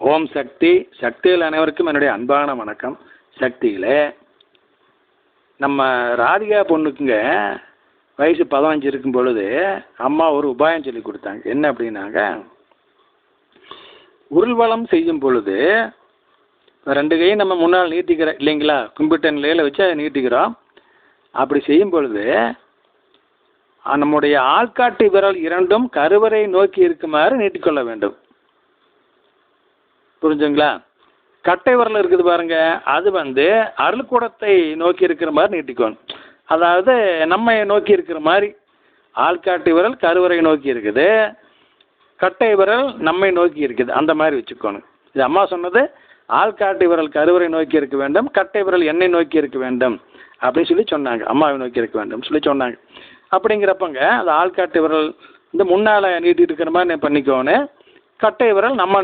ஓம் சக்தி. சக்திகள் அனைவருக்கும் என்னுடைய அன்பான வணக்கம். சக்தியில் நம்ம ராதிகா பொண்ணுக்குங்க வயசு 15 இருக்கும் பொழுது அம்மா ஒரு உபாயம் சொல்லி கொடுத்தாங்க. என்ன அப்படின்னாங்க, உருள்வளம் செய்யும் பொழுது 2 கையும் நம்ம முன்னால் நீட்டிக்கிறோம் இல்லைங்களா, கும்பிட்ட நிலையில் வச்சு அதை நீட்டிக்கிறோம். அப்படி செய்யும் பொழுது நம்முடைய ஆள்காட்டி விரல் 2ம் கருவறை நோக்கி இருக்குமாறு நீட்டிக்கொள்ள வேண்டும். புரிஞ்சுங்களா? கட்டை விரல் இருக்குது பாருங்க, அது அருள்கூடத்தை நோக்கி இருக்கிற மாதிரி நீட்டிக்கணும். அதாவது நம்மை நோக்கி இருக்கிற மாதிரி. ஆள்காட்டி விரல் கருவறை நோக்கி இருக்குது, கட்டை விரல் நம்மை நோக்கி இருக்குது, அந்த மாதிரி வச்சுக்கணும். இது அம்மா சொன்னது. ஆள்காட்டி விரல் கருவறை நோக்கி இருக்க வேண்டும், கட்டை விரல் என்னை நோக்கி இருக்க வேண்டும் அப்படின்னு சொல்லி சொன்னாங்க. அம்மாவை நோக்கி இருக்க வேண்டும் சொல்லி சொன்னாங்க. அப்படிங்கிறப்பங்க அந்த ஆள்காட்டி விரல் இந்த முன்னால் நீட்டிட்டு இருக்கிற மாதிரி பண்ணிக்கோணும், கட்டை விரல் நம்ம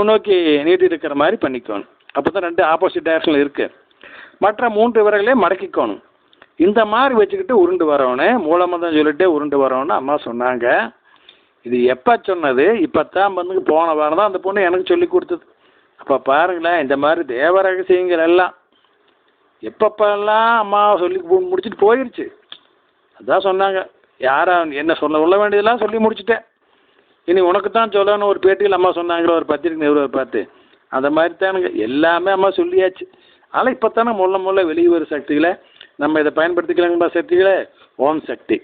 நோக்கி நீட்டி இருக்கிற மாதிரி பண்ணிக்கணும். அப்போ தான் 2 ஆப்போசிட் டைரக்ஷனில் இருக்குது. மற்ற 3 விரல்களே மடக்கிக்கணும். இந்த மாதிரி வச்சுக்கிட்டு உருண்டு வரணும். மூலமந்தம் சொல்லிட்டே உருண்டு வரணும்னு அம்மா சொன்னாங்க. இது எப்போ சொன்னது? இப்போ தான் போன வாரம் தான் அந்த பொண்ணு எனக்கு சொல்லி கொடுத்தது. அப்போ பாருங்களேன், இந்த மாதிரி தேவ ரகசியங்கள் எல்லாம் எப்பப்பெல்லாம் அம்மா சொல்லி முடிச்சுட்டு போயிடுச்சு. அதான் சொன்னாங்க, யாரா என்ன சொல்ல வேண்டியதெல்லாம் சொல்லி முடிச்சுட்டேன், இனி உனக்கு தான் சொல்லணும் ஒரு பேட்டியில் அம்மா சொன்னாங்களோ, ஒரு பத்திரிக்கை நிறுவனம் பார்த்து. அந்த மாதிரி தானுங்க எல்லாமே அம்மா சொல்லியாச்சு. ஆனால் இப்போ தானே முள்ள வெளியே வரும் சக்திகளை நம்ம இதை பயன்படுத்திக்கலாங்கப்பா. சக்திகளே, ஓம் சக்தி.